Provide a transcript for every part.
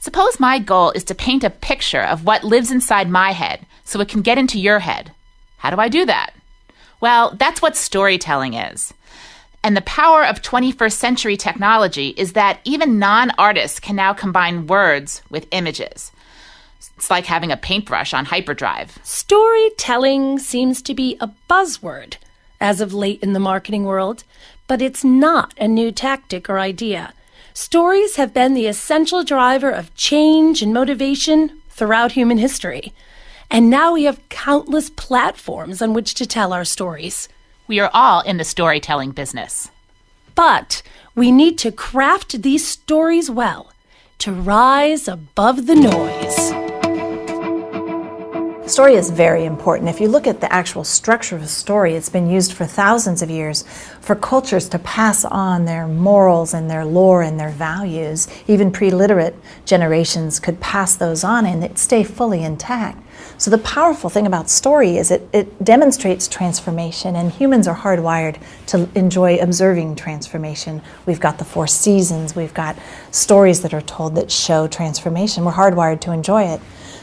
Suppose my goal is to paint a picture of what lives inside my head so it can get into your head. How do I do that? Well, that's what storytelling is. And the power of 21st century technology is that even non-artists can now combine words with images. It's like having a paintbrush on hyperdrive. Storytelling seems to be a buzzword as of late in the marketing world, but it's not a new tactic or idea. Stories have been the essential driver of change and motivation throughout human history. And now we have countless platforms on which to tell our stories. We are all in the storytelling business. But we need to craft these stories well to rise above the noise. Story is very important. If you look at the actual structure of a story, it's been used for thousands of years for cultures to pass on their morals and their lore and their values. Even pre-literate generations could pass those on and it'd stay fully intact. So the powerful thing about story is it demonstrates transformation, and humans are hardwired to enjoy observing transformation. We've got the 4 seasons, we've got stories that are told that show transformation. We're hardwired to enjoy it.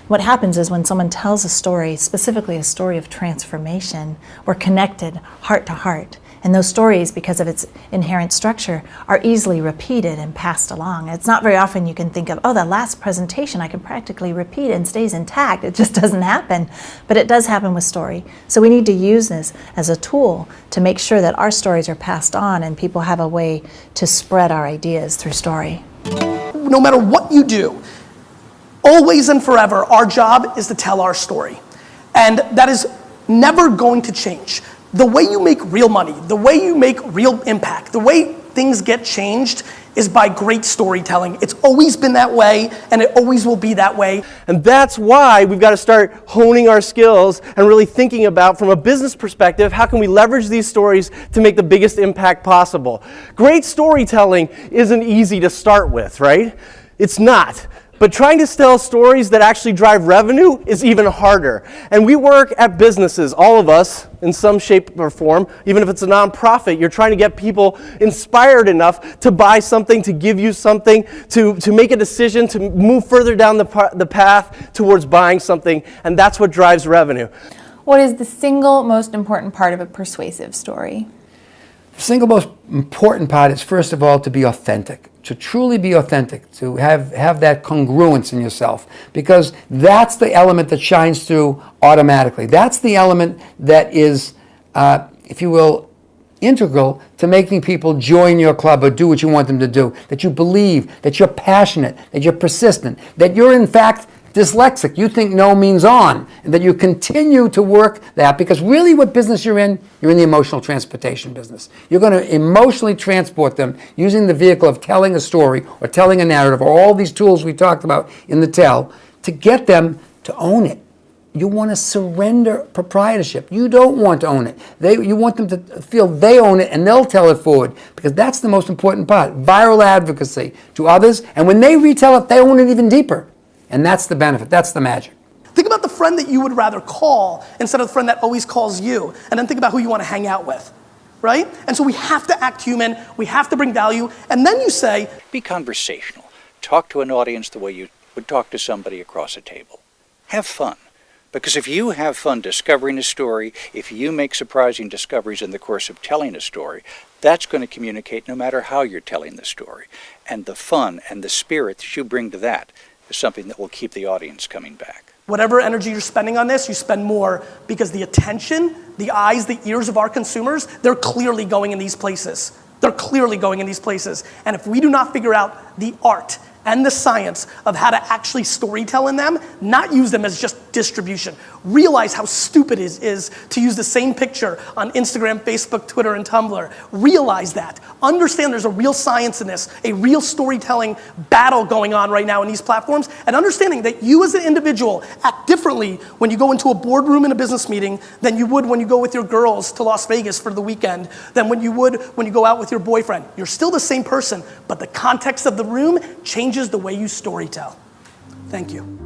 What happens is when someone tells a story, specifically a story of transformation, we're connected heart to heart. And those stories, because of its inherent structure, are easily repeated and passed along. It's not very often you can think of, oh, that last presentation I can practically repeat and stays intact. It just doesn't happen. But it does happen with story. So we need to use this as a tool to make sure that our stories are passed on and people have a way to spread our ideas through story. No matter what you do, always and forever, our job is to tell our story. And that is never going to change. The way you make real money, the way you make real impact, the way things get changed is by great storytelling. It's always been that way, and it always will be that way. And that's why we've got to start honing our skills and really thinking about, from a business perspective, how can we leverage these stories to make the biggest impact possible. Great storytelling isn't easy to start with, right? It's not. But trying to tell stories that actually drive revenue is even harder. And we work at businesses, all of us, in some shape or form. Even if it's a nonprofit, you're trying to get people inspired enough to buy something, to give you something, to make a decision, to move further down the path towards buying something. And that's what drives revenue. What is the single most important part of a persuasive story? The single most important part is, first of all, to be authentic. To truly be authentic, to have that congruence in yourself, because that's the element that shines through automatically. That's the element that is, if you will, integral to making people join your club or do what you want them to do. That you believe, that you're passionate, that you're persistent, that you're in fact dyslexic. You think no means on, and that you continue to work that, because really what business you're in the emotional transportation business. You're going to emotionally transport them using the vehicle of telling a story or telling a narrative or all these tools we talked about in the tell to get them to own it. You want to surrender proprietorship. You don't want to own it. You want them to feel they own it and they'll tell it forward, because that's the most important part. Viral advocacy to others, and when they retell it, they own it even deeper. And that's the benefit, that's the magic. Think about the friend that you would rather call instead of the friend that always calls you. And then think about who you want to hang out with, right? And so we have to act human, we have to bring value, and then you say, be conversational. Talk to an audience the way you would talk to somebody across a table. Have fun. Because if you have fun discovering a story, if you make surprising discoveries in the course of telling a story, that's going to communicate no matter how you're telling the story. And the fun and the spirit that you bring to that is something that will keep the audience coming back. Whatever energy you're spending on this, you spend more, because the attention, the eyes, the ears of our consumers, they're clearly going in these places. They're clearly going in these places. And if we do not figure out the art and the science of how to actually storytell in them, not use them as just distribution. Realize how stupid it is to use the same picture on Instagram, Facebook, Twitter, and Tumblr. Realize that. Understand there's a real science in this, a real storytelling battle going on right now in these platforms, and understanding that you as an individual act differently when you go into a boardroom in a business meeting than you would when you go with your girls to Las Vegas for the weekend, than when you would when you go out with your boyfriend. You're still the same person, but the context of the room changes the way you storytell. Thank you.